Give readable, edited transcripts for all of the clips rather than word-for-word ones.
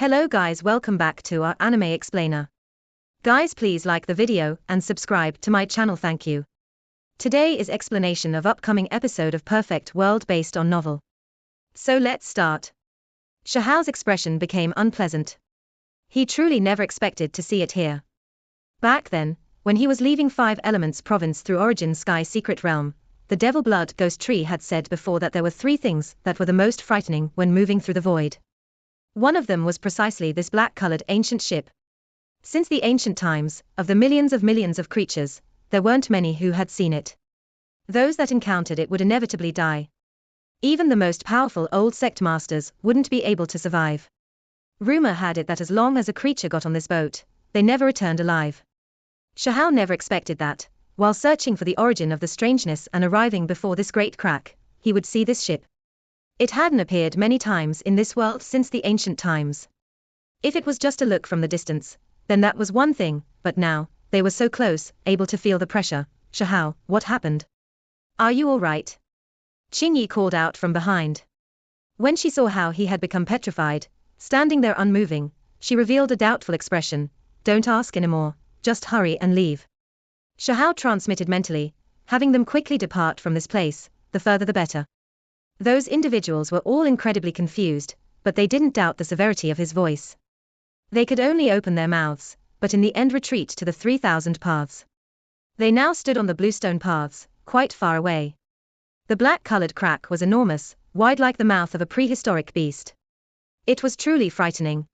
Hello guys, welcome back to our anime explainer. Guys, please like the video and subscribe to my channel, thank you. Today is explanation of upcoming episode of Perfect World based on novel. So let's start. Xiao's expression became unpleasant. He truly never expected to see it here. Back then, when he was leaving Five Elements province through Origin Sky Secret Realm, the Devil Blood Ghost Tree had said before that there were three things that were the most frightening when moving through the void. One of them was precisely this black-colored ancient ship. Since the ancient times, of the millions of creatures, there weren't many who had seen it. Those that encountered it would inevitably die. Even the most powerful old sect masters wouldn't be able to survive. Rumor had it that as long as a creature got on this boat, they never returned alive. Xiao never expected that, while searching for the origin of the strangeness and arriving before this great crack, he would see this ship. It hadn't appeared many times in this world since the ancient times. If it was just a look from the distance, then that was one thing, but now, they were so close, able to feel the pressure. Xiao, what happened? Are you all right? Qingyi called out from behind. When she saw how he had become petrified, standing there unmoving, she revealed a doubtful expression. Don't ask anymore, just hurry and leave. Xiao transmitted mentally, having them quickly depart from this place, the further the better. Those individuals were all incredibly confused, but they didn't doubt the severity of his voice. They could only open their mouths, but in the end retreat to the 3,000 paths. They now stood on the bluestone paths, quite far away. The black-colored crack was enormous, wide like the mouth of a prehistoric beast. It was truly frightening.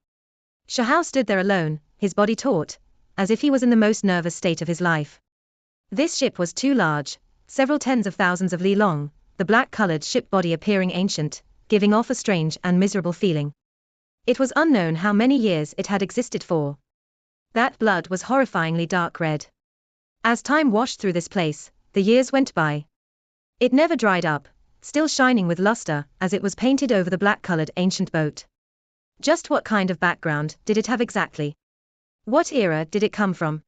Xiao stood there alone, his body taut, as if he was in the most nervous state of his life. This ship was too large, several tens of thousands of li long, the black-colored ship body appearing ancient, giving off a strange and miserable feeling. It was unknown how many years it had existed for. That blood was horrifyingly dark red. As time washed through this place, the years went by. It never dried up, still shining with luster as it was painted over the black-colored ancient boat. Just what kind of background did it have exactly? What era did it come from?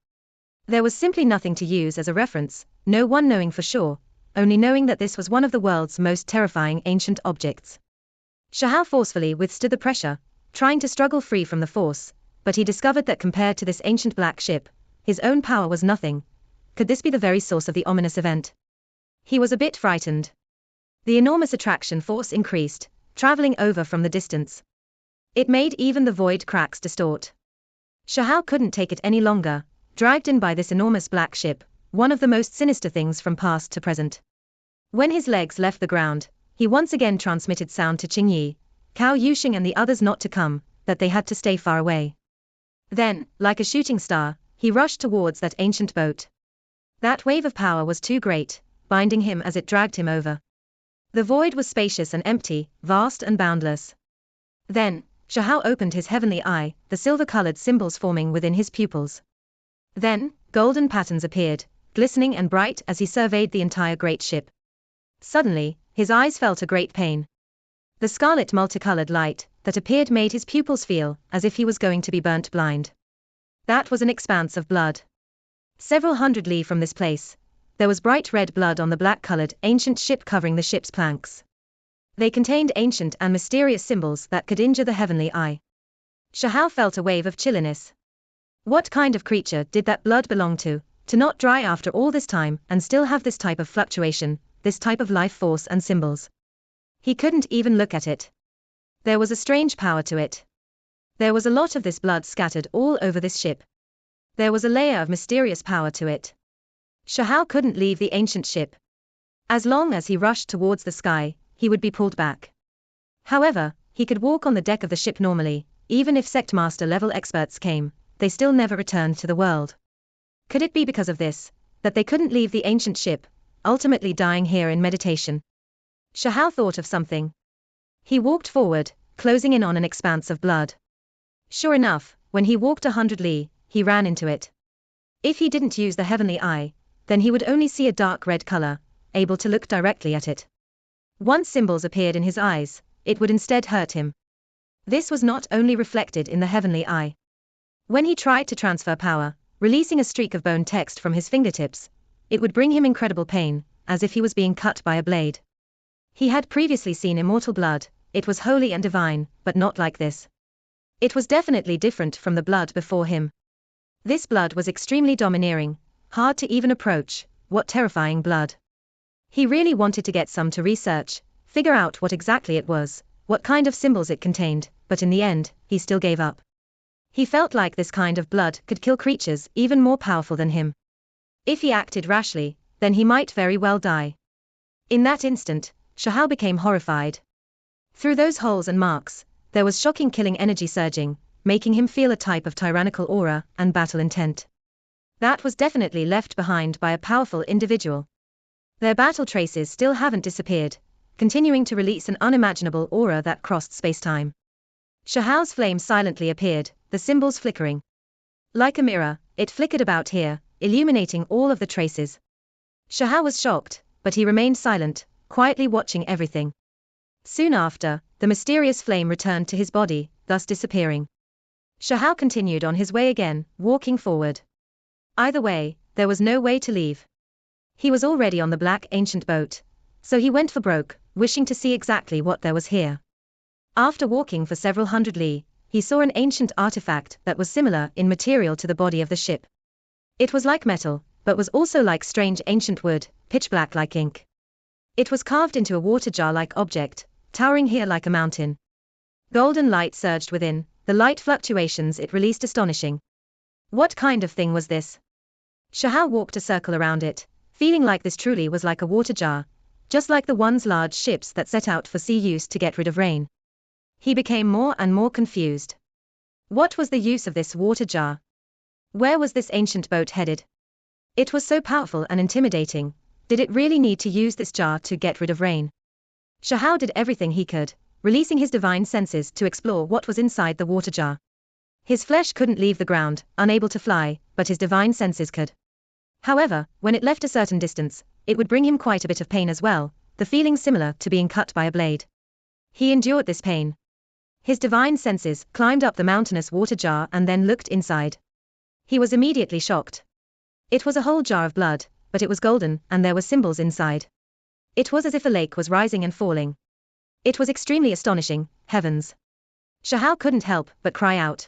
There was simply nothing to use as a reference, no one knowing for sure, only knowing that this was one of the world's most terrifying ancient objects. Xiao forcefully withstood the pressure, trying to struggle free from the force, but he discovered that compared to this ancient black ship, his own power was nothing. Could this be the very source of the ominous event? He was a bit frightened. The enormous attraction force increased, traveling over from the distance. It made even the void cracks distort. Xiao couldn't take it any longer, dragged in by this enormous black ship, one of the most sinister things from past to present. When his legs left the ground, he once again transmitted sound to Qingyi, Cao Yuxing and the others not to come, that they had to stay far away. Then, like a shooting star, he rushed towards that ancient boat. That wave of power was too great, binding him as it dragged him over. The void was spacious and empty, vast and boundless. Then, Xiao opened his heavenly eye, the silver-colored symbols forming within his pupils. Then, golden patterns appeared, glistening and bright as he surveyed the entire great ship. Suddenly, his eyes felt a great pain. The scarlet multicolored light that appeared made his pupils feel as if he was going to be burnt blind. That was an expanse of blood. Several hundred li from this place, there was bright red blood on the black-colored ancient ship covering the ship's planks. They contained ancient and mysterious symbols that could injure the heavenly eye. Xiao felt a wave of chilliness. What kind of creature did that blood belong to not dry after all this time and still have this type of fluctuation, this type of life force and symbols? He couldn't even look at it. There was a strange power to it. There was a lot of this blood scattered all over this ship. There was a layer of mysterious power to it. Xiao couldn't leave the ancient ship. As long as he rushed towards the sky, he would be pulled back. However, he could walk on the deck of the ship normally, even if sectmaster level experts came, they still never returned to the world. Could it be because of this, that they couldn't leave the ancient ship, ultimately dying here in meditation? Xiao thought of something. He walked forward, closing in on an expanse of blood. Sure enough, when he walked 100 li, he ran into it. If he didn't use the heavenly eye, then he would only see a dark red color, able to look directly at it. Once symbols appeared in his eyes, it would instead hurt him. This was not only reflected in the heavenly eye. When he tried to transfer power, releasing a streak of bone text from his fingertips, it would bring him incredible pain, as if he was being cut by a blade. He had previously seen immortal blood, it was holy and divine, but not like this. It was definitely different from the blood before him. This blood was extremely domineering, hard to even approach. What terrifying blood. He really wanted to get some to research, figure out what exactly it was, what kind of symbols it contained, but in the end, he still gave up. He felt like this kind of blood could kill creatures even more powerful than him. If he acted rashly, then he might very well die. In that instant, Shahal became horrified. Through those holes and marks, there was shocking killing energy surging, making him feel a type of tyrannical aura and battle intent. That was definitely left behind by a powerful individual. Their battle traces still haven't disappeared, continuing to release an unimaginable aura that crossed space-time. Shahal's flame silently appeared, the symbols flickering. Like a mirror, it flickered about here, illuminating all of the traces. Shahal was shocked, but he remained silent, quietly watching everything. Soon after, the mysterious flame returned to his body, thus disappearing. Shahal continued on his way again, walking forward. Either way, there was no way to leave. He was already on the black ancient boat, so he went for broke, wishing to see exactly what there was here. After walking for several hundred li, he saw an ancient artifact that was similar in material to the body of the ship. It was like metal, but was also like strange ancient wood, pitch black like ink. It was carved into a water jar-like object, towering here like a mountain. Golden light surged within, the light fluctuations it released astonishing. What kind of thing was this? Shahal walked a circle around it, feeling like this truly was like a water jar, just like the ones large ships that set out for sea use to get rid of rain. He became more and more confused. What was the use of this water jar? Where was this ancient boat headed? It was so powerful and intimidating. Did it really need to use this jar to get rid of rain? Shahal did everything he could, releasing his divine senses to explore what was inside the water jar. His flesh couldn't leave the ground, unable to fly, but his divine senses could. However, when it left a certain distance, it would bring him quite a bit of pain as well, the feeling similar to being cut by a blade. He endured this pain. His divine senses climbed up the mountainous water jar and then looked inside. He was immediately shocked. It was a whole jar of blood, but it was golden and there were symbols inside. It was as if a lake was rising and falling. It was extremely astonishing, heavens. Shahal couldn't help but cry out.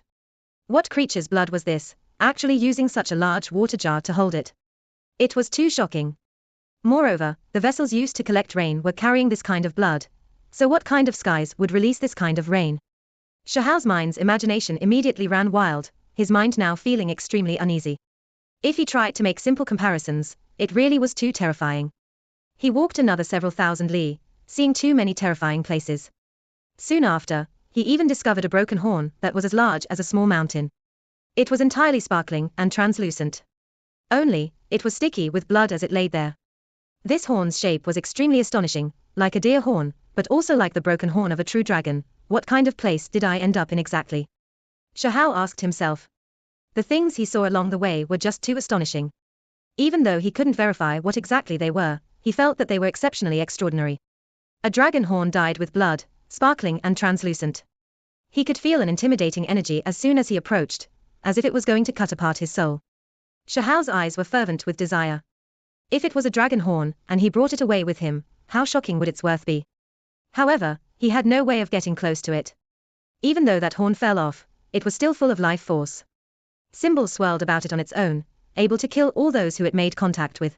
What creature's blood was this, actually using such a large water jar to hold it? It was too shocking. Moreover, the vessels used to collect rain were carrying this kind of blood, so what kind of skies would release this kind of rain? Shahal's mind's imagination immediately ran wild, his mind now feeling extremely uneasy. If he tried to make simple comparisons, it really was too terrifying. He walked another several thousand li, seeing too many terrifying places. Soon after, he even discovered a broken horn that was as large as a small mountain. It was entirely sparkling and translucent. Only, it was sticky with blood as it laid there. This horn's shape was extremely astonishing, like a deer horn, but also like the broken horn of a true dragon. What kind of place did I end up in exactly? Shahal asked himself. The things he saw along the way were just too astonishing. Even though he couldn't verify what exactly they were, he felt that they were exceptionally extraordinary. A dragon horn dyed with blood, sparkling and translucent. He could feel an intimidating energy as soon as he approached, as if it was going to cut apart his soul. Shahal's eyes were fervent with desire. If it was a dragon horn, and he brought it away with him, how shocking would its worth be? However, he had no way of getting close to it. Even though that horn fell off, it was still full of life force. Symbols swirled about it on its own, able to kill all those who it made contact with.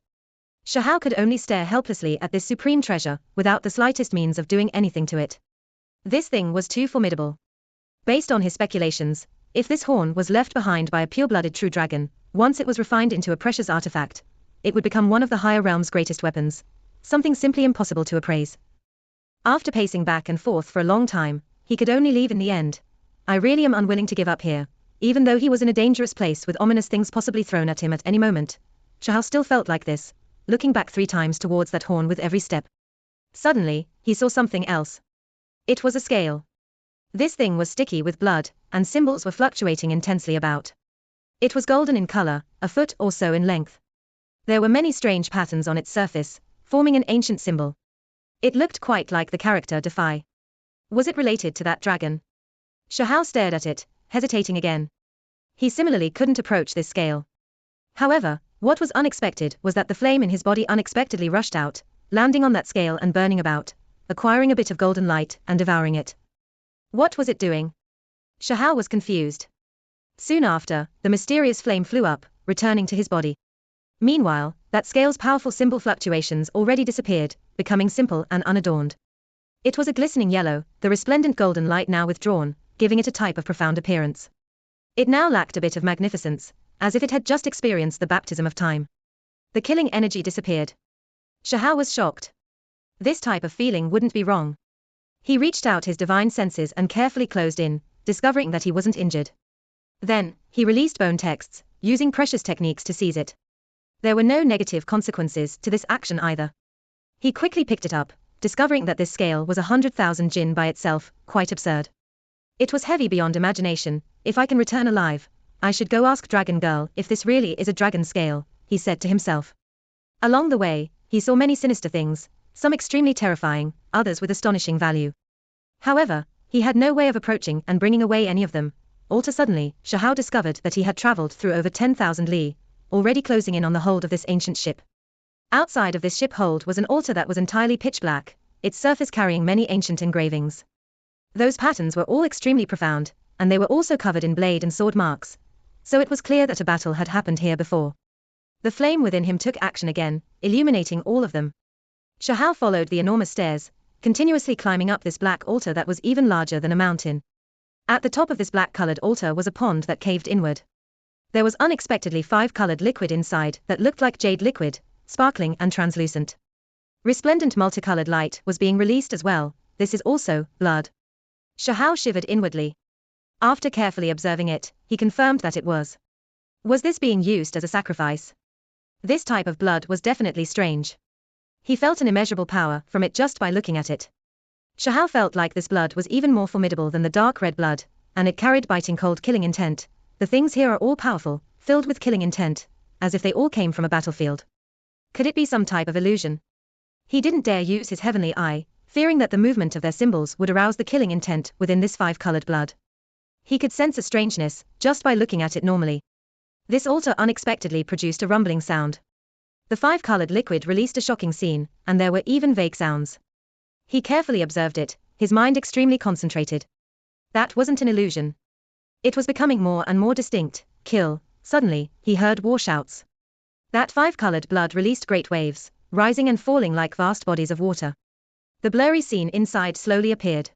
Shahal could only stare helplessly at this supreme treasure, without the slightest means of doing anything to it. This thing was too formidable. Based on his speculations, if this horn was left behind by a pure-blooded true dragon, once it was refined into a precious artifact, it would become one of the higher realm's greatest weapons, something simply impossible to appraise. After pacing back and forth for a long time, he could only leave in the end. I really am unwilling to give up here. Even though he was in a dangerous place with ominous things possibly thrown at him at any moment, Shahal still felt like this, looking back 3 times towards that horn with every step. Suddenly, he saw something else. It was a scale. This thing was sticky with blood, and symbols were fluctuating intensely about. It was golden in color, a foot or so in length. There were many strange patterns on its surface, forming an ancient symbol. It looked quite like the character Defy. Was it related to that dragon? Shahal stared at it, hesitating again. He similarly couldn't approach this scale. However, what was unexpected was that the flame in his body unexpectedly rushed out, landing on that scale and burning about, acquiring a bit of golden light and devouring it. What was it doing? Shahao was confused. Soon after, the mysterious flame flew up, returning to his body. Meanwhile, that scale's powerful symbol fluctuations already disappeared, becoming simple and unadorned. It was a glistening yellow, the resplendent golden light now withdrawn, giving it a type of profound appearance. It now lacked a bit of magnificence, as if it had just experienced the baptism of time. The killing energy disappeared. Shahao was shocked. This type of feeling wouldn't be wrong. He reached out his divine senses and carefully closed in, discovering that he wasn't injured. Then, he released bone texts, using precious techniques to seize it. There were no negative consequences to this action either. He quickly picked it up, discovering that this scale was 100,000 jin by itself, quite absurd. It was heavy beyond imagination. If I can return alive, I should go ask Dragon Girl if this really is a dragon scale, he said to himself. Along the way, he saw many sinister things, some extremely terrifying, others with astonishing value. However, he had no way of approaching and bringing away any of them. All too suddenly, Shahao discovered that he had traveled through over 10,000 li, already closing in on the hold of this ancient ship. Outside of this ship hold was an altar that was entirely pitch black, its surface carrying many ancient engravings. Those patterns were all extremely profound, and they were also covered in blade and sword marks, so it was clear that a battle had happened here before. The flame within him took action again, illuminating all of them. Shahao followed the enormous stairs, continuously climbing up this black altar that was even larger than a mountain. At the top of this black-colored altar was a pond that caved inward. There was unexpectedly 5-colored liquid inside that looked like jade liquid, sparkling and translucent. Resplendent multicolored light was being released as well. This is also blood. Shahao shivered inwardly. After carefully observing it, he confirmed that it was. Was this being used as a sacrifice? This type of blood was definitely strange. He felt an immeasurable power from it just by looking at it. Shahao felt like this blood was even more formidable than the dark red blood, and it carried biting cold killing intent. The things here are all powerful, filled with killing intent, as if they all came from a battlefield. Could it be some type of illusion? He didn't dare use his heavenly eye, fearing that the movement of their symbols would arouse the killing intent within this 5-colored blood. He could sense a strangeness just by looking at it normally. This altar unexpectedly produced a rumbling sound. The 5-colored liquid released a shocking scene, and there were even vague sounds. He carefully observed it, his mind extremely concentrated. That wasn't an illusion. It was becoming more and more distinct. Kill. Suddenly, he heard war shouts. That 5-colored blood released great waves, rising and falling like vast bodies of water. The blurry scene inside slowly appeared.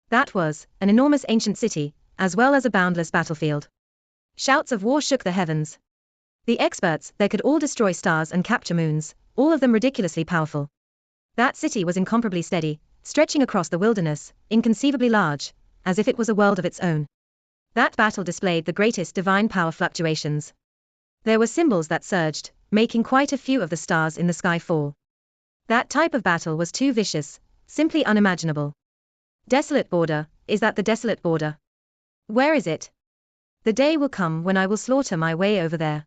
That was an enormous ancient city, as well as a boundless battlefield. Shouts of war shook the heavens. The experts there could all destroy stars and capture moons, all of them ridiculously powerful. That city was incomparably steady, stretching across the wilderness, inconceivably large, as if it was a world of its own. That battle displayed the greatest divine power fluctuations. There were symbols that surged, making quite a few of the stars in the sky fall. That type of battle was too vicious, simply unimaginable. Desolate border, is that the desolate border? Where is it? The day will come when I will slaughter my way over there.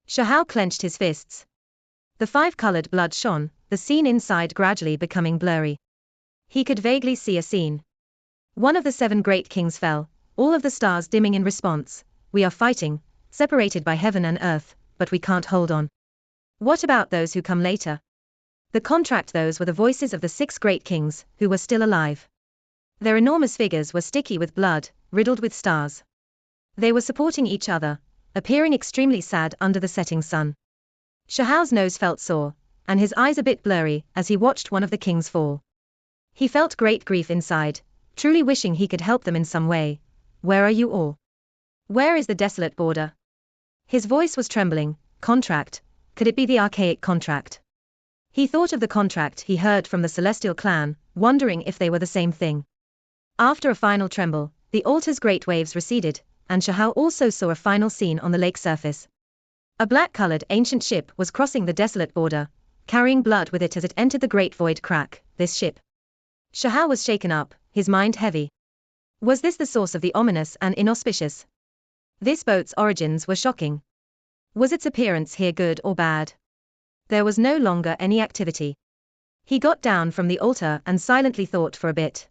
Shahao clenched his fists. The 5-colored blood shone, the scene inside gradually becoming blurry. He could vaguely see a scene. One of the 7 great kings fell, all of the stars dimming in response. We are fighting, separated by heaven and earth, but we can't hold on. What about those who come later? The contract those were the voices of the 6 great kings, who were still alive. Their enormous figures were sticky with blood, riddled with stars. They were supporting each other, appearing extremely sad under the setting sun. Shahao's nose felt sore, and his eyes a bit blurry as he watched one of the kings fall. He felt great grief inside, truly wishing he could help them in some way. Where are you all? Where is the desolate border? His voice was trembling. Contract. Could it be the archaic contract? He thought of the contract he heard from the celestial clan, wondering if they were the same thing. After a final tremble, the altar's great waves receded, and Shahao also saw a final scene on the lake surface. A black-colored ancient ship was crossing the desolate border, carrying blood with it as it entered the great void crack. This ship. Shahao was shaken up, his mind heavy. Was this the source of the ominous and inauspicious? This boat's origins were shocking. Was its appearance here good or bad? There was no longer any activity. He got down from the altar and silently thought for a bit.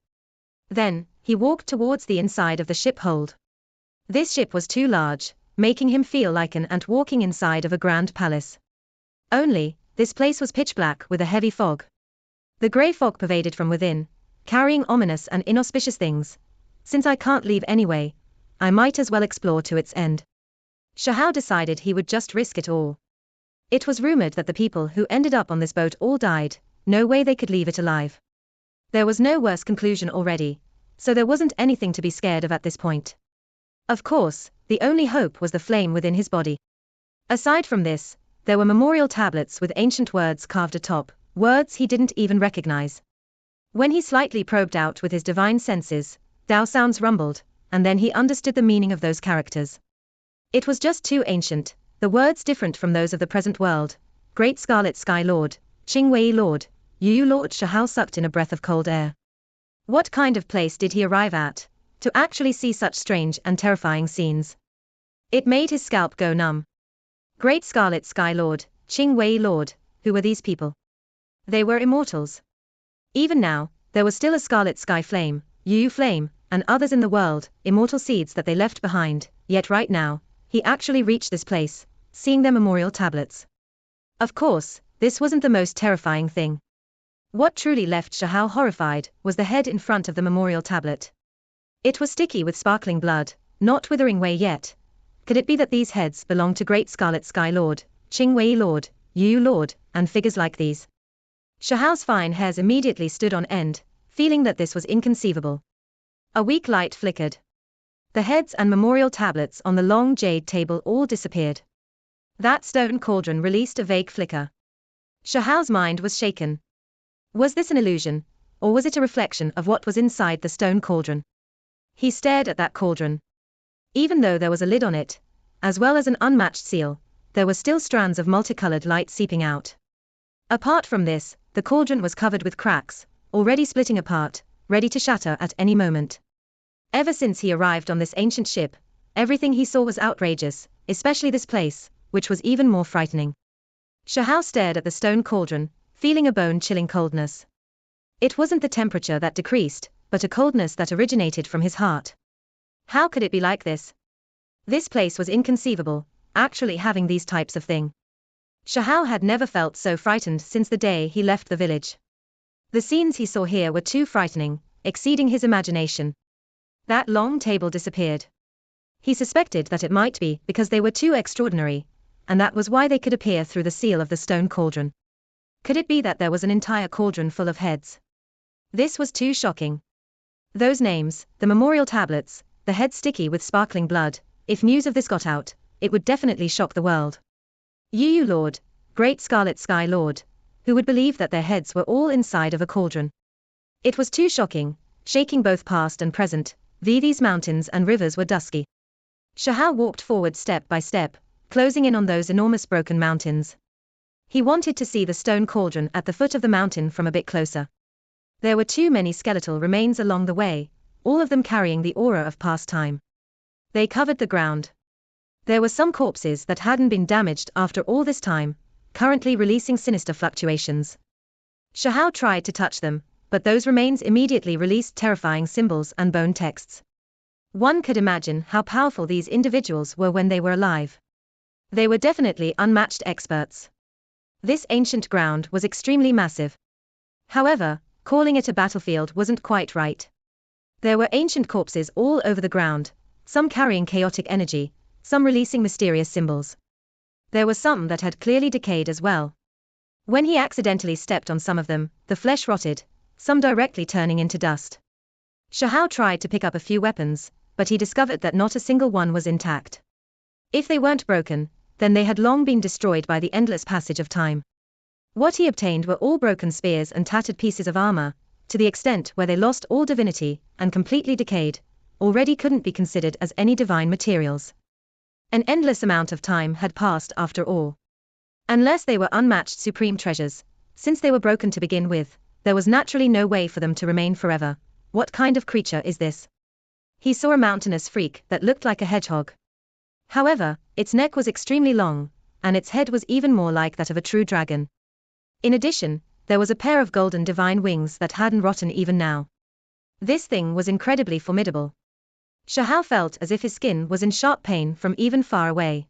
Then, he walked towards the inside of the ship hold. This ship was too large, making him feel like an ant walking inside of a grand palace. Only, this place was pitch black with a heavy fog. The grey fog pervaded from within, carrying ominous and inauspicious things. since I can't leave anyway, I might as well explore to its end. Shahao decided he would just risk it all. It was rumored that the people who ended up on this boat all died, no way they could leave it alive. There was no worse conclusion already, so there wasn't anything to be scared of at this point. Of course, the only hope was the flame within his body. Aside from this, there were memorial tablets with ancient words carved atop, words he didn't even recognize. When he slightly probed out with his divine senses, Dao sounds rumbled, and then he understood the meaning of those characters. It was just too ancient, the words different from those of the present world. Great Scarlet Sky Lord, Qing Wei Lord, Yu Lord. Shahao sucked in a breath of cold air. What kind of place did he arrive at, to actually see such strange and terrifying scenes? It made his scalp go numb. Great Scarlet Sky Lord, Qing Wei Lord, who were these people? They were immortals. Even now, there was still a Scarlet Sky Flame, Yu Flame, and others in the world, immortal seeds that they left behind, yet right now, he actually reached this place, seeing their memorial tablets. Of course, this wasn't the most terrifying thing. What truly left Shahao horrified was the head in front of the memorial tablet. It was sticky with sparkling blood, not withering away yet. Could it be that these heads belonged to Great Scarlet Sky Lord, Qing Wei Lord, Yu Lord, and figures like these? Shahao's fine hairs immediately stood on end, feeling that this was inconceivable. A weak light flickered. The heads and memorial tablets on the long jade table all disappeared. That stone cauldron released a vague flicker. Shahao's mind was shaken. Was this an illusion, or was it a reflection of what was inside the stone cauldron? He stared at that cauldron. Even though there was a lid on it, as well as an unmatched seal, there were still strands of multicolored light seeping out. Apart from this, the cauldron was covered with cracks, already splitting apart, ready to shatter at any moment. Ever since he arrived on this ancient ship, everything he saw was outrageous, especially this place, which was even more frightening. Shahao stared at the stone cauldron, feeling a bone-chilling coldness. It wasn't the temperature that decreased, but a coldness that originated from his heart. How could it be like this? This place was inconceivable, actually having these types of thing. Shahao had never felt so frightened since the day he left the village. The scenes he saw here were too frightening, exceeding his imagination. That long table disappeared. He suspected that it might be because they were too extraordinary, and that was why they could appear through the seal of the stone cauldron. Could it be that there was an entire cauldron full of heads? This was too shocking. Those names, the memorial tablets, the head sticky with sparkling blood, if news of this got out, it would definitely shock the world. Yu Lord, Great Scarlet Sky Lord, who would believe that their heads were all inside of a cauldron? It was too shocking, shaking both past and present. These mountains and rivers were dusky. Shahao walked forward step by step, closing in on those enormous broken mountains. He wanted to see the stone cauldron at the foot of the mountain from a bit closer. There were too many skeletal remains along the way, all of them carrying the aura of past time. They covered the ground. There were some corpses that hadn't been damaged after all this time, currently releasing sinister fluctuations. Shahao tried to touch them, but those remains immediately released terrifying symbols and bone texts. One could imagine how powerful these individuals were when they were alive. They were definitely unmatched experts. This ancient ground was extremely massive. However, calling it a battlefield wasn't quite right. There were ancient corpses all over the ground, some carrying chaotic energy, some releasing mysterious symbols. There were some that had clearly decayed as well. When he accidentally stepped on some of them, the flesh rotted, some directly turning into dust. Shahao tried to pick up a few weapons, but he discovered that not a single one was intact. If they weren't broken, then they had long been destroyed by the endless passage of time. What he obtained were all broken spears and tattered pieces of armor, to the extent where they lost all divinity, and completely decayed, already couldn't be considered as any divine materials. An endless amount of time had passed after all. Unless they were unmatched supreme treasures, since they were broken to begin with, there was naturally no way for them to remain forever. What kind of creature is this? He saw a mountainous freak that looked like a hedgehog. However, its neck was extremely long, and its head was even more like that of a true dragon. In addition, there was a pair of golden divine wings that hadn't rotten even now. This thing was incredibly formidable. Shahao felt as if his skin was in sharp pain from even far away.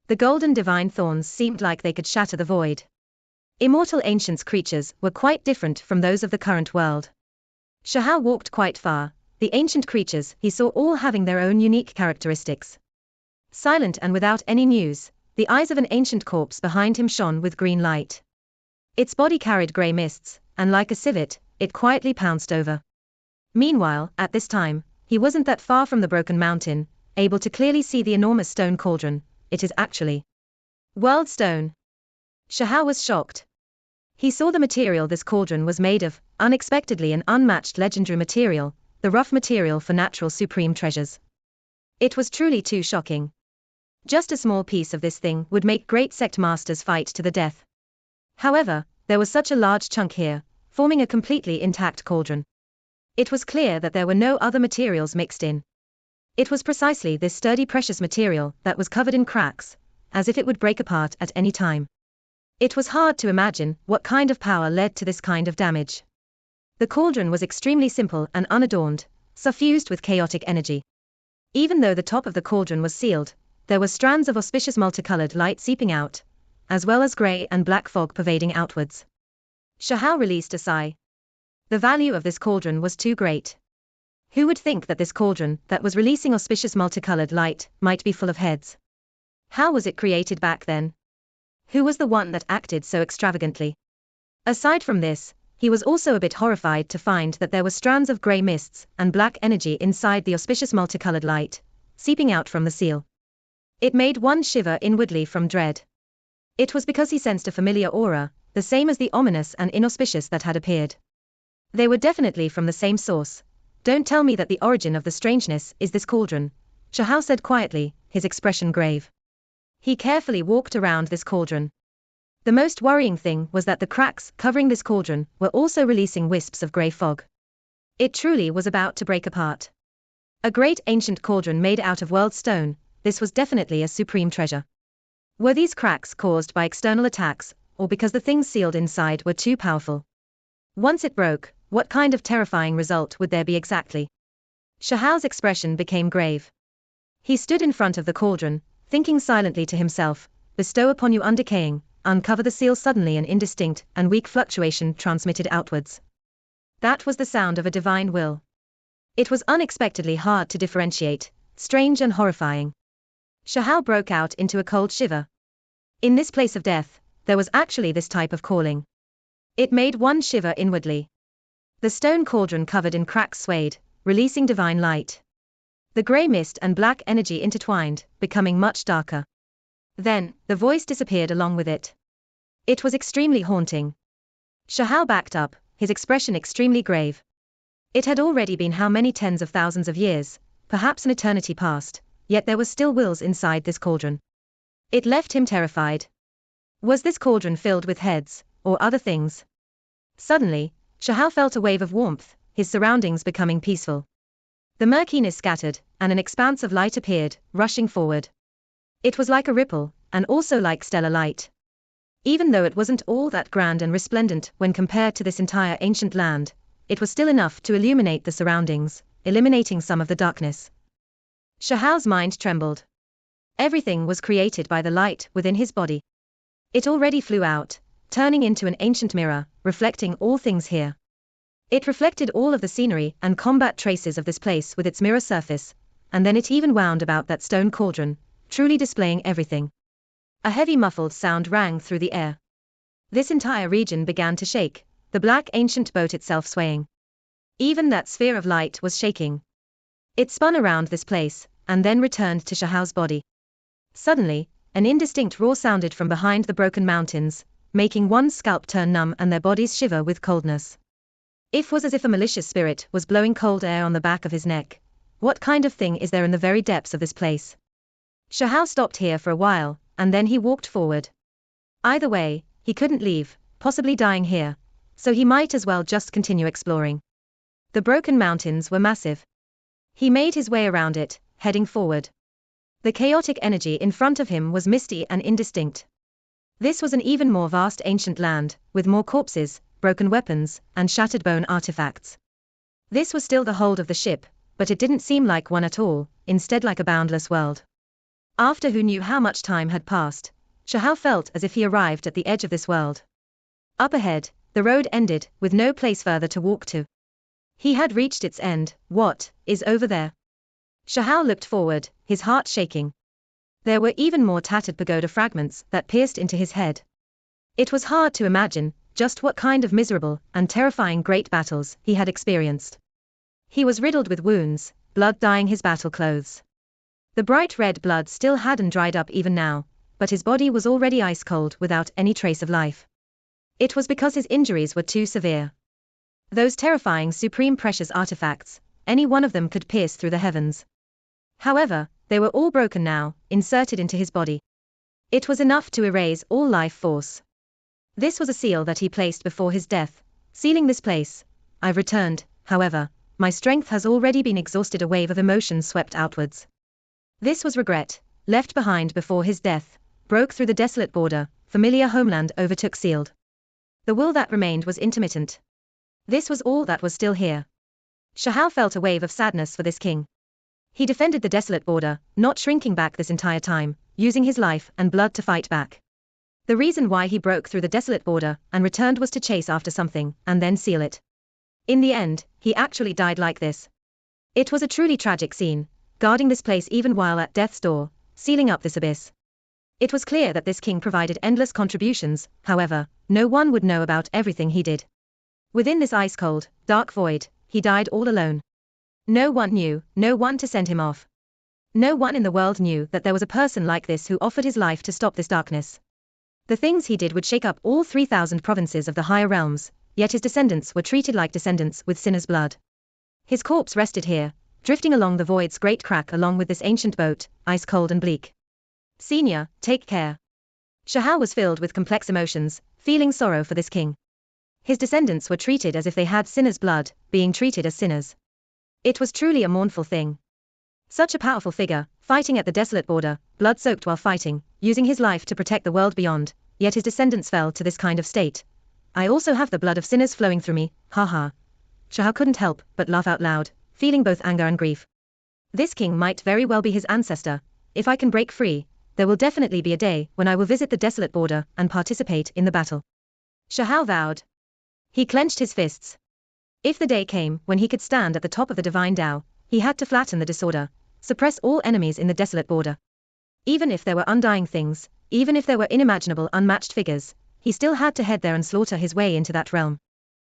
The golden divine thorns seemed like they could shatter the void. Immortal ancients' creatures were quite different from those of the current world. Shahao walked quite far, the ancient creatures he saw all having their own unique characteristics. Silent and without any news, the eyes of an ancient corpse behind him shone with green light. Its body carried grey mists, and like a civet, it quietly pounced over. Meanwhile, at this time, he wasn't that far from the broken mountain, able to clearly see the enormous stone cauldron. It is actually world stone. Shahao was shocked. He saw the material this cauldron was made of, unexpectedly an unmatched legendary material, the rough material for natural supreme treasures. It was truly too shocking. Just a small piece of this thing would make great sect masters fight to the death. However, there was such a large chunk here, forming a completely intact cauldron. It was clear that there were no other materials mixed in. It was precisely this sturdy precious material that was covered in cracks, as if it would break apart at any time. It was hard to imagine what kind of power led to this kind of damage. The cauldron was extremely simple and unadorned, suffused with chaotic energy. Even though the top of the cauldron was sealed, there were strands of auspicious multicolored light seeping out, as well as grey and black fog pervading outwards. Shahao released a sigh. The value of this cauldron was too great. Who would think that this cauldron, that was releasing auspicious multicolored light, might be full of heads? How was it created back then? Who was the one that acted so extravagantly? Aside from this, he was also a bit horrified to find that there were strands of grey mists and black energy inside the auspicious multicolored light, seeping out from the seal. It made one shiver inwardly from dread. It was because he sensed a familiar aura, the same as the ominous and inauspicious that had appeared. They were definitely from the same source. Don't tell me that the origin of the strangeness is this cauldron, Shahao said quietly, his expression grave. He carefully walked around this cauldron. The most worrying thing was that the cracks covering this cauldron were also releasing wisps of grey fog. It truly was about to break apart. A great ancient cauldron made out of world stone, this was definitely a supreme treasure. Were these cracks caused by external attacks, or because the things sealed inside were too powerful? Once it broke, what kind of terrifying result would there be exactly? Shahao's expression became grave. He stood in front of the cauldron, thinking silently to himself, bestow upon you undecaying, uncover the seal. Suddenly an indistinct and weak fluctuation transmitted outwards. That was the sound of a divine will. It was unexpectedly hard to differentiate, strange and horrifying. Shahao broke out into a cold shiver. In this place of death, there was actually this type of calling. It made one shiver inwardly. The stone cauldron covered in cracks swayed, releasing divine light. The grey mist and black energy intertwined, becoming much darker. Then, the voice disappeared along with it. It was extremely haunting. Shahao backed up, his expression extremely grave. It had already been how many tens of thousands of years, perhaps an eternity past, yet there were still wills inside this cauldron. It left him terrified. Was this cauldron filled with heads, or other things? Suddenly, Shahao felt a wave of warmth, his surroundings becoming peaceful. The murkiness scattered, and an expanse of light appeared, rushing forward. It was like a ripple, and also like stellar light. Even though it wasn't all that grand and resplendent when compared to this entire ancient land, it was still enough to illuminate the surroundings, eliminating some of the darkness. Shahao's mind trembled. Everything was created by the light within his body. It already flew out, turning into an ancient mirror, reflecting all things here. It reflected all of the scenery and combat traces of this place with its mirror surface, and then it even wound about that stone cauldron, truly displaying everything. A heavy muffled sound rang through the air. This entire region began to shake, the black ancient boat itself swaying. Even that sphere of light was shaking. It spun around this place, and then returned to Shahao's body. Suddenly, an indistinct roar sounded from behind the broken mountains, making one's scalp turn numb and their bodies shiver with coldness. It was as if a malicious spirit was blowing cold air on the back of his neck. What kind of thing is there in the very depths of this place? Shahao stopped here for a while, and then he walked forward. Either way, he couldn't leave, possibly dying here, so he might as well just continue exploring. The broken mountains were massive. He made his way around it, heading forward. The chaotic energy in front of him was misty and indistinct. This was an even more vast ancient land, with more corpses, broken weapons, and shattered bone artifacts. This was still the hold of the ship, but it didn't seem like one at all, instead like a boundless world. After who knew how much time had passed, Shahao felt as if he arrived at the edge of this world. Up ahead, the road ended, with no place further to walk to. He had reached its end. What is over there? Shahal looked forward, his heart shaking. There were even more tattered pagoda fragments that pierced into his head. It was hard to imagine just what kind of miserable and terrifying great battles he had experienced. He was riddled with wounds, blood dyeing his battle clothes. The bright red blood still hadn't dried up even now, but his body was already ice cold without any trace of life. It was because his injuries were too severe. Those terrifying supreme precious artifacts, any one of them could pierce through the heavens. However, they were all broken now, inserted into his body. It was enough to erase all life force. This was a seal that he placed before his death, sealing this place. I've returned, however, my strength has already been exhausted. A wave of emotion swept outwards. This was regret, left behind before his death, broke through the desolate border, familiar homeland overtook sealed. The will that remained was intermittent. This was all that was still here. Shahal felt a wave of sadness for this king. He defended the desolate border, not shrinking back this entire time, using his life and blood to fight back. The reason why he broke through the desolate border and returned was to chase after something, and then seal it. In the end, he actually died like this. It was a truly tragic scene, guarding this place even while at death's door, sealing up this abyss. It was clear that this king provided endless contributions, however, no one would know about everything he did. Within this ice-cold, dark void, he died all alone. No one knew, no one to send him off. No one in the world knew that there was a person like this who offered his life to stop this darkness. The things he did would shake up all 3,000 provinces of the higher realms, yet his descendants were treated like descendants with sinners' blood. His corpse rested here, drifting along the void's great crack along with this ancient boat, ice-cold and bleak. Senior, take care. Shahal was filled with complex emotions, feeling sorrow for this king. His descendants were treated as if they had sinners' blood, being treated as sinners. It was truly a mournful thing. Such a powerful figure, fighting at the desolate border, blood-soaked while fighting, using his life to protect the world beyond, yet his descendants fell to this kind of state. I also have the blood of sinners flowing through me, ha. Shahal couldn't help but laugh out loud, feeling both anger and grief. This king might very well be his ancestor. If I can break free, there will definitely be a day when I will visit the desolate border and participate in the battle. Shahal vowed. He clenched his fists. If the day came when he could stand at the top of the divine Tao, he had to flatten the disorder, suppress all enemies in the desolate border. Even if there were undying things, even if there were unimaginable unmatched figures, he still had to head there and slaughter his way into that realm.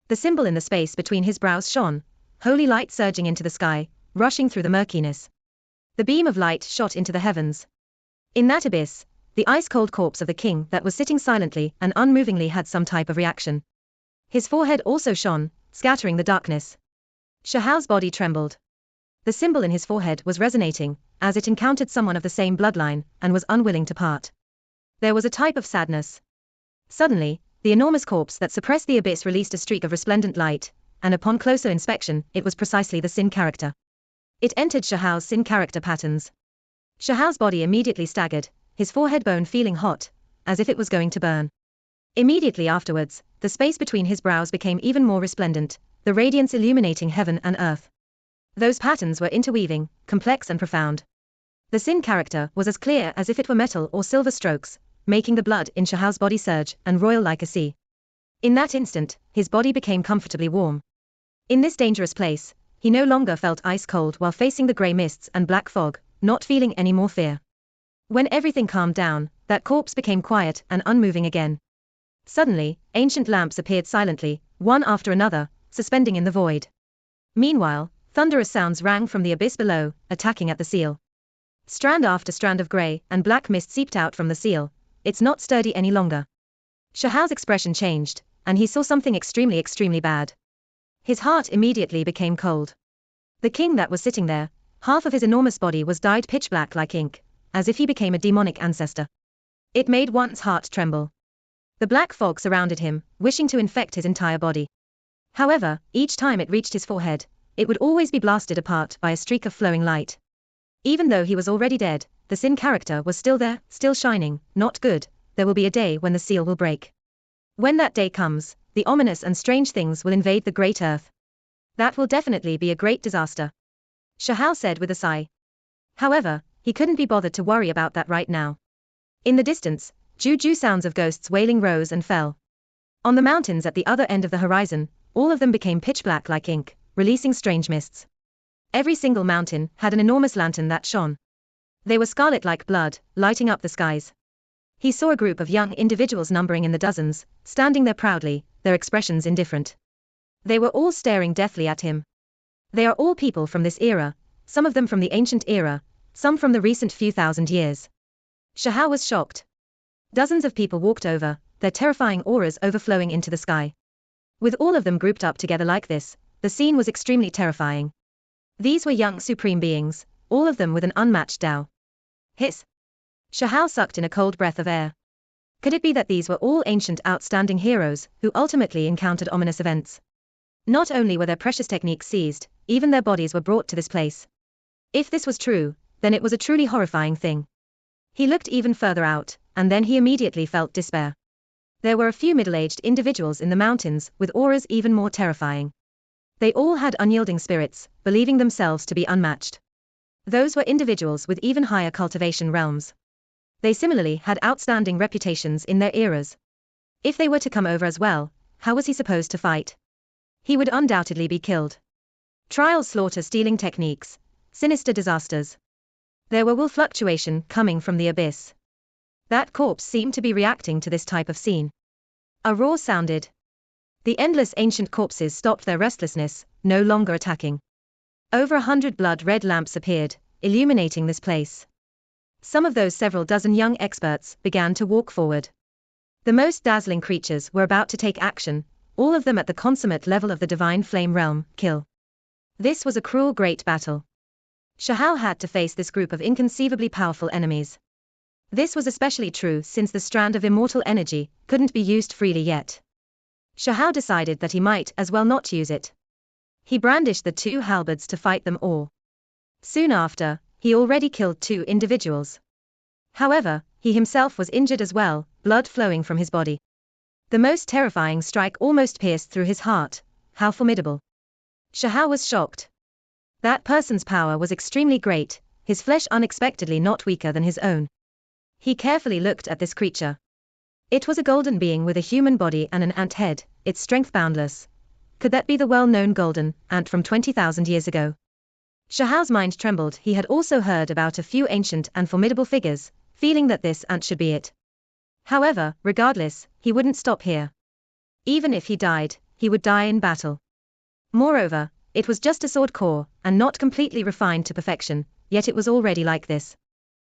The symbol in the space between his brows shone, holy light surging into the sky, rushing through the murkiness. The beam of light shot into the heavens. In that abyss, the ice-cold corpse of the king that was sitting silently and unmovingly had some type of reaction. His forehead also shone, scattering the darkness. Shahal's body trembled. The symbol in his forehead was resonating, as it encountered someone of the same bloodline, and was unwilling to part. There was a type of sadness. Suddenly, the enormous corpse that suppressed the abyss released a streak of resplendent light, and upon closer inspection, it was precisely the sin character. It entered Shahal's sin character patterns. Shahal's body immediately staggered, his forehead bone feeling hot, as if it was going to burn. Immediately afterwards, the space between his brows became even more resplendent, the radiance illuminating heaven and earth. Those patterns were interweaving, complex and profound. The sin character was as clear as if it were metal or silver strokes, making the blood in Shahal's body surge and roil like a sea. In that instant, his body became comfortably warm. In this dangerous place, he no longer felt ice cold while facing the grey mists and black fog, not feeling any more fear. When everything calmed down, that corpse became quiet and unmoving again. Suddenly, ancient lamps appeared silently, one after another, suspending in the void. Meanwhile, thunderous sounds rang from the abyss below, attacking at the seal. Strand after strand of grey and black mist seeped out from the seal. It's not sturdy any longer. Shahal's expression changed, and he saw something extremely bad. His heart immediately became cold. The king that was sitting there, half of his enormous body was dyed pitch black like ink, as if he became a demonic ancestor. It made one's heart tremble. The black fog surrounded him, wishing to infect his entire body. However, each time it reached his forehead, it would always be blasted apart by a streak of flowing light. Even though he was already dead, the sin character was still there, still shining. Not good. There will be a day when the seal will break. When that day comes, the ominous and strange things will invade the great earth. That will definitely be a great disaster. Shahal said with a sigh. However, he couldn't be bothered to worry about that right now. In the distance, juju sounds of ghosts wailing rose and fell. On the mountains at the other end of the horizon, all of them became pitch black like ink, releasing strange mists. Every single mountain had an enormous lantern that shone. They were scarlet like blood, lighting up the skies. He saw a group of young individuals numbering in the dozens, standing there proudly, their expressions indifferent. They were all staring deathly at him. They are all people from this era, some of them from the ancient era, some from the recent few thousand years. Shahao was shocked. Dozens of people walked over, their terrifying auras overflowing into the sky. With all of them grouped up together like this, the scene was extremely terrifying. These were young supreme beings, all of them with an unmatched Tao. Hiss. Shahao sucked in a cold breath of air. Could it be that these were all ancient outstanding heroes, who ultimately encountered ominous events? Not only were their precious techniques seized, even their bodies were brought to this place. If this was true, then it was a truly horrifying thing. He looked even further out, and then he immediately felt despair. There were a few middle-aged individuals in the mountains, with auras even more terrifying. They all had unyielding spirits, believing themselves to be unmatched. Those were individuals with even higher cultivation realms. They similarly had outstanding reputations in their eras. If they were to come over as well, how was he supposed to fight? He would undoubtedly be killed. Trials, slaughter, stealing techniques, sinister disasters. There were will fluctuation coming from the abyss. That corpse seemed to be reacting to this type of scene. A roar sounded. The endless ancient corpses stopped their restlessness, no longer attacking. Over 100 blood-red lamps appeared, illuminating this place. Some of those several dozen young experts began to walk forward. The most dazzling creatures were about to take action, all of them at the consummate level of the divine flame realm, kill. This was a cruel great battle. Shahao had to face this group of inconceivably powerful enemies. This was especially true since the strand of immortal energy couldn't be used freely yet. Shahao decided that he might as well not use it. He brandished the two halberds to fight them all. Soon after, he already killed 2 individuals. However, he himself was injured as well, blood flowing from his body. The most terrifying strike almost pierced through his heart. How formidable. Shahao was shocked. That person's power was extremely great, his flesh unexpectedly not weaker than his own. He carefully looked at this creature. It was a golden being with a human body and an ant head, its strength boundless. Could that be the well-known golden ant from 20,000 years ago? Shahao's mind trembled. He had also heard about a few ancient and formidable figures, feeling that this ant should be it. However, regardless, he wouldn't stop here. Even if he died, he would die in battle. Moreover, it was just a sword core, and not completely refined to perfection, yet it was already like this.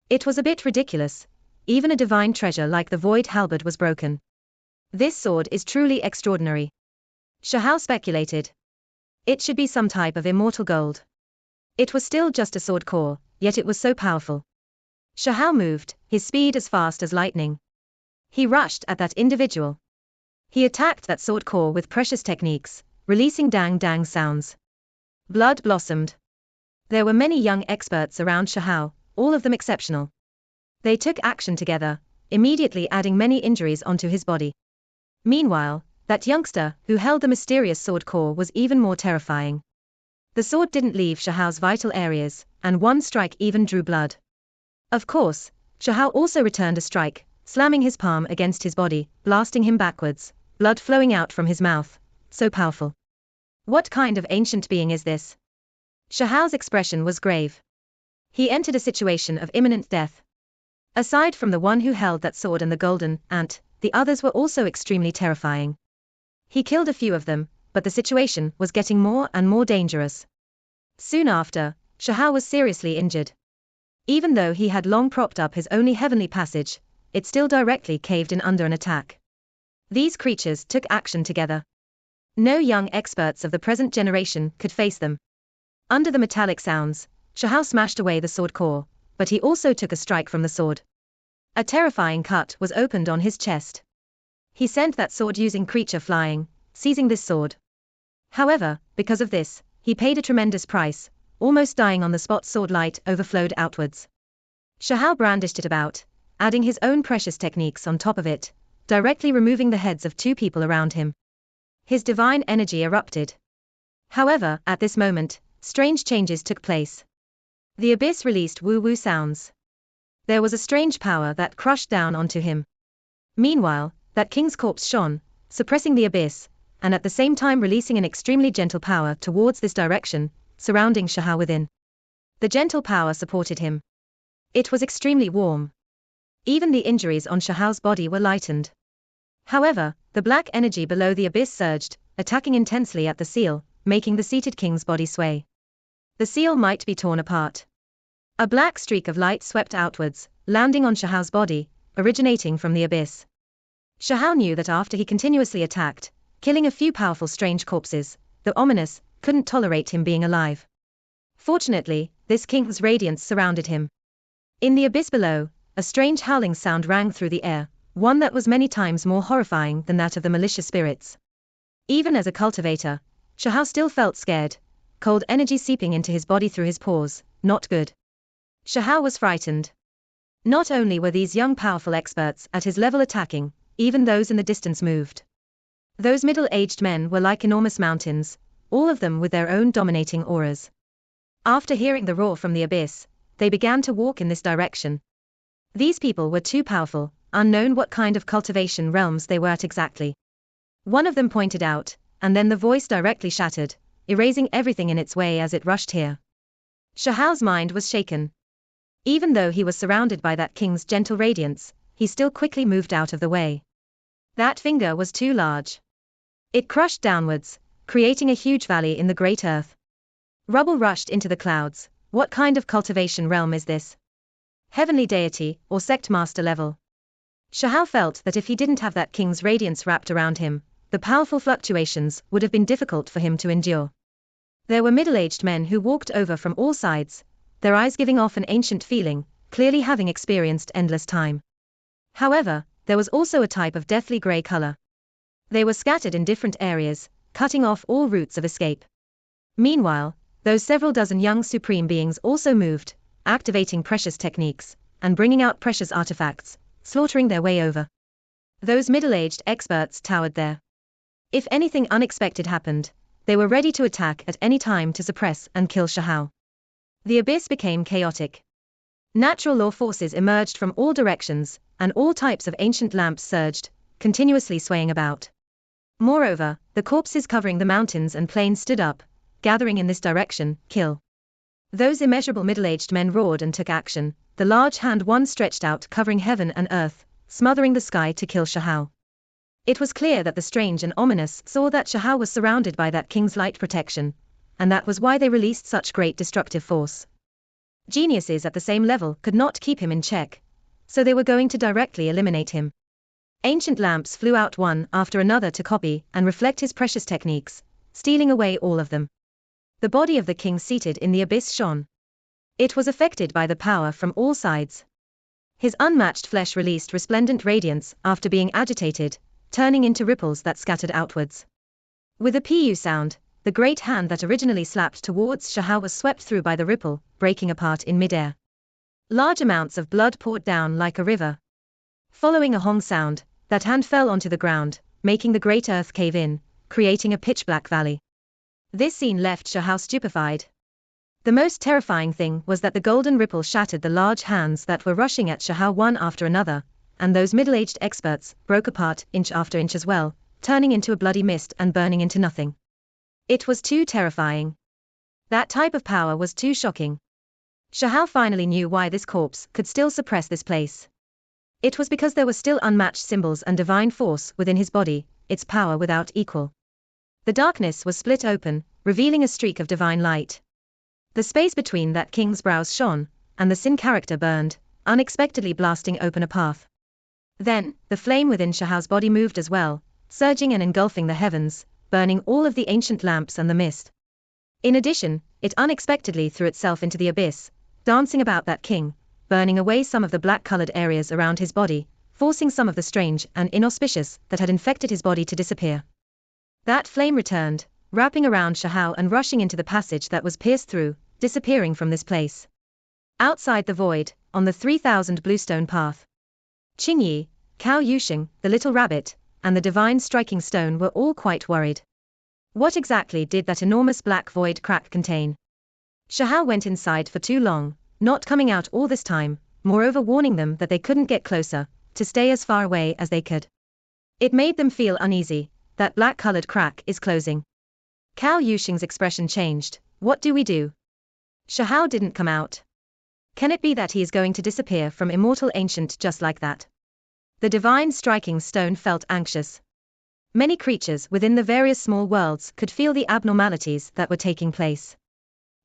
It was a bit ridiculous. Even a divine treasure like the void halberd was broken. This sword is truly extraordinary. Shahao speculated. It should be some type of immortal gold. It was still just a sword core, yet it was so powerful. Shahao moved, his speed as fast as lightning. He rushed at that individual. He attacked that sword core with precious techniques, releasing dang-dang sounds. Blood blossomed. There were many young experts around Shahao, all of them exceptional. They took action together, immediately adding many injuries onto his body. Meanwhile, that youngster who held the mysterious sword core was even more terrifying. The sword didn't leave Shahao's vital areas, and one strike even drew blood. Of course, Shahao also returned a strike, slamming his palm against his body, blasting him backwards, blood flowing out from his mouth. So powerful. What kind of ancient being is this? Shahao's expression was grave. He entered a situation of imminent death. Aside from the one who held that sword and the golden ant, the others were also extremely terrifying. He killed a few of them, but the situation was getting more and more dangerous. Soon after, Shahao was seriously injured. Even though he had long propped up his only heavenly passage, it still directly caved in under an attack. These creatures took action together. No young experts of the present generation could face them. Under the metallic sounds, Shahao smashed away the sword core, but he also took a strike from the sword. A terrifying cut was opened on his chest. He sent that sword-using creature flying, seizing this sword. However, because of this, he paid a tremendous price, almost dying on the spot. Sword light overflowed outwards. Shahao brandished it about, adding his own precious techniques on top of it, directly removing the heads of 2 people around him. His divine energy erupted. However, at this moment, strange changes took place. The abyss released woo-woo sounds. There was a strange power that crushed down onto him. Meanwhile, that king's corpse shone, suppressing the abyss, and at the same time releasing an extremely gentle power towards this direction, surrounding Shahal within. The gentle power supported him. It was extremely warm. Even the injuries on Shahal's body were lightened. However, the black energy below the abyss surged, attacking intensely at the seal, making the seated king's body sway. The seal might be torn apart. A black streak of light swept outwards, landing on Shahal's body, originating from the abyss. Shahal knew that after he continuously attacked, killing a few powerful strange corpses, the ominous couldn't tolerate him being alive. Fortunately, this king's radiance surrounded him. In the abyss below, a strange howling sound rang through the air, one that was many times more horrifying than that of the malicious spirits. Even as a cultivator, Shahal still felt scared, cold energy seeping into his body through his pores, not good. Shahal was frightened. Not only were these young powerful experts at his level attacking, even those in the distance moved. Those middle-aged men were like enormous mountains, all of them with their own dominating auras. After hearing the roar from the abyss, they began to walk in this direction. These people were too powerful, unknown what kind of cultivation realms they were at exactly. One of them pointed out, and then the voice directly shattered, erasing everything in its way as it rushed here. Shahal's mind was shaken. Even though he was surrounded by that king's gentle radiance, he still quickly moved out of the way. That finger was too large. It crushed downwards, creating a huge valley in the great earth. Rubble rushed into the clouds. What kind of cultivation realm is this? Heavenly deity, or sect master level? Shahal felt that if he didn't have that king's radiance wrapped around him, the powerful fluctuations would have been difficult for him to endure. There were middle-aged men who walked over from all sides, their eyes giving off an ancient feeling, clearly having experienced endless time. However, there was also a type of deathly grey color. They were scattered in different areas, cutting off all routes of escape. Meanwhile, those several dozen young supreme beings also moved, activating precious techniques, and bringing out precious artifacts, slaughtering their way over. Those middle-aged experts towered there. If anything unexpected happened, they were ready to attack at any time to suppress and kill Shahal. The abyss became chaotic. Natural law forces emerged from all directions, and all types of ancient lamps surged, continuously swaying about. Moreover, the corpses covering the mountains and plains stood up, gathering in this direction, kill. Those immeasurable middle-aged men roared and took action, the large hand one stretched out covering heaven and earth, smothering the sky to kill Shahal. It was clear that the strange and ominous saw that Shahal was surrounded by that king's light protection, and that was why they released such great destructive force. Geniuses at the same level could not keep him in check, so they were going to directly eliminate him. Ancient lamps flew out one after another to copy and reflect his precious techniques, stealing away all of them. The body of the king seated in the abyss shone. It was affected by the power from all sides. His unmatched flesh released resplendent radiance after being agitated, turning into ripples that scattered outwards. With a pu sound, the great hand that originally slapped towards Shahal was swept through by the ripple, breaking apart in midair. Large amounts of blood poured down like a river. Following a hong sound, that hand fell onto the ground, making the great earth cave in, creating a pitch-black valley. This scene left Shahal stupefied. The most terrifying thing was that the golden ripple shattered the large hands that were rushing at Shahal one after another, and those middle-aged experts broke apart inch after inch as well, turning into a bloody mist and burning into nothing. It was too terrifying. That type of power was too shocking. Shahal finally knew why this corpse could still suppress this place. It was because there were still unmatched symbols and divine force within his body, its power without equal. The darkness was split open, revealing a streak of divine light. The space between that king's brows shone, and the sin character burned, unexpectedly blasting open a path. Then, the flame within Shahal's body moved as well, surging and engulfing the heavens, burning all of the ancient lamps and the mist. In addition, it unexpectedly threw itself into the abyss, dancing about that king, burning away some of the black-colored areas around his body, forcing some of the strange and inauspicious that had infected his body to disappear. That flame returned, wrapping around Shahal and rushing into the passage that was pierced through, disappearing from this place. Outside the void, on the 3,000 bluestone path, Qingyi, Cao Yusheng, the little rabbit, and the divine striking stone were all quite worried. What exactly did that enormous black void crack contain? Shahal went inside for too long, not coming out all this time, moreover warning them that they couldn't get closer, to stay as far away as they could. It made them feel uneasy, that black-colored crack is closing. Cao Yusheng's expression changed. What do we do? Xiahao didn't come out. Can it be that he is going to disappear from immortal ancient just like that? The divine striking stone felt anxious. Many creatures within the various small worlds could feel the abnormalities that were taking place.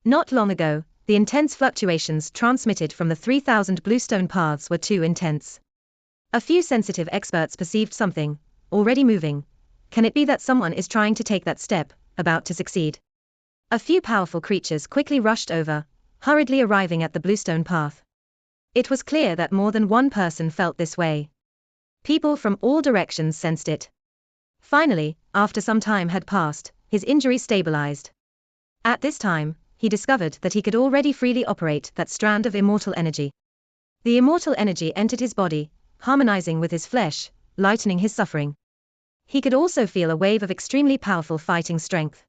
Not long ago, the intense fluctuations transmitted from the 3,000 bluestone paths were too intense. A few sensitive experts perceived something, already moving. Can it be that someone is trying to take that step, about to succeed? A few powerful creatures quickly rushed over, hurriedly arriving at the bluestone path. It was clear that more than one person felt this way. People from all directions sensed it. Finally, after some time had passed, his injury stabilized. At this time, he discovered that he could already freely operate that strand of immortal energy. The immortal energy entered his body, harmonizing with his flesh, lightening his suffering. He could also feel a wave of extremely powerful fighting strength.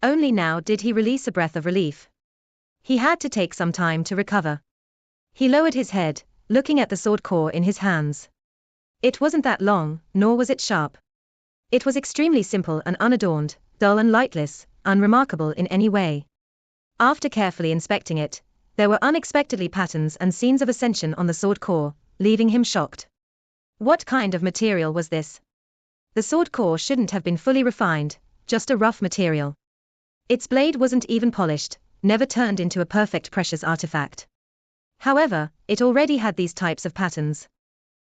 Only now did he release a breath of relief. He had to take some time to recover. He lowered his head, looking at the sword core in his hands. It wasn't that long, nor was it sharp. It was extremely simple and unadorned, dull and lightless, unremarkable in any way. After carefully inspecting it, there were unexpectedly patterns and scenes of ascension on the sword core, leaving him shocked. What kind of material was this? The sword core shouldn't have been fully refined, just a rough material. Its blade wasn't even polished, never turned into a perfect precious artifact. However, it already had these types of patterns.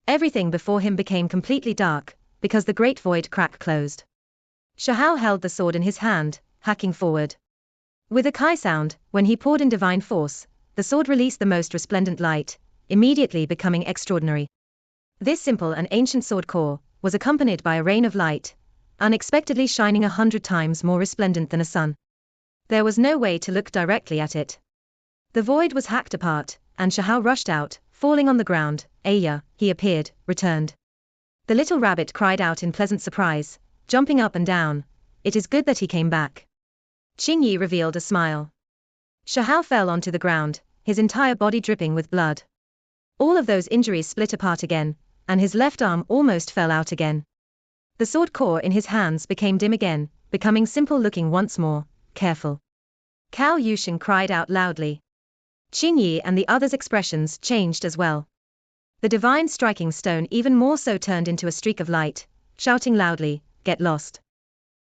Everything before him became completely dark, because the great void crack closed. Xiahao held the sword in his hand, hacking forward. With a kai sound, when he poured in divine force, the sword released the most resplendent light, immediately becoming extraordinary. This simple and ancient sword core was accompanied by a rain of light, unexpectedly shining 100 times more resplendent than a sun. There was no way to look directly at it. The void was hacked apart, and Xiahao rushed out, falling on the ground. Aya, he appeared, returned. The little rabbit cried out in pleasant surprise, jumping up and down. It is good that he came back. Qingyi revealed a smile. Xiahao fell onto the ground, his entire body dripping with blood. All of those injuries split apart again, and his left arm almost fell out again. The sword core in his hands became dim again, becoming simple looking once more. Careful. Cao Yusheng cried out loudly. Qingyi and the others' expressions changed as well. The divine striking stone even more so turned into a streak of light, shouting loudly, "Get lost."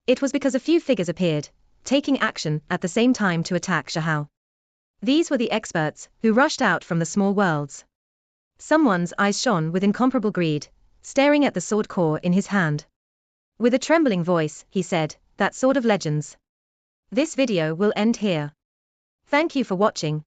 It was because a few figures appeared, taking action at the same time to attack Xiahao. These were the experts who rushed out from the small worlds. Someone's eyes shone with incomparable greed, staring at the sword core in his hand. With a trembling voice, he said, "That sword of legends." This video will end here. Thank you for watching.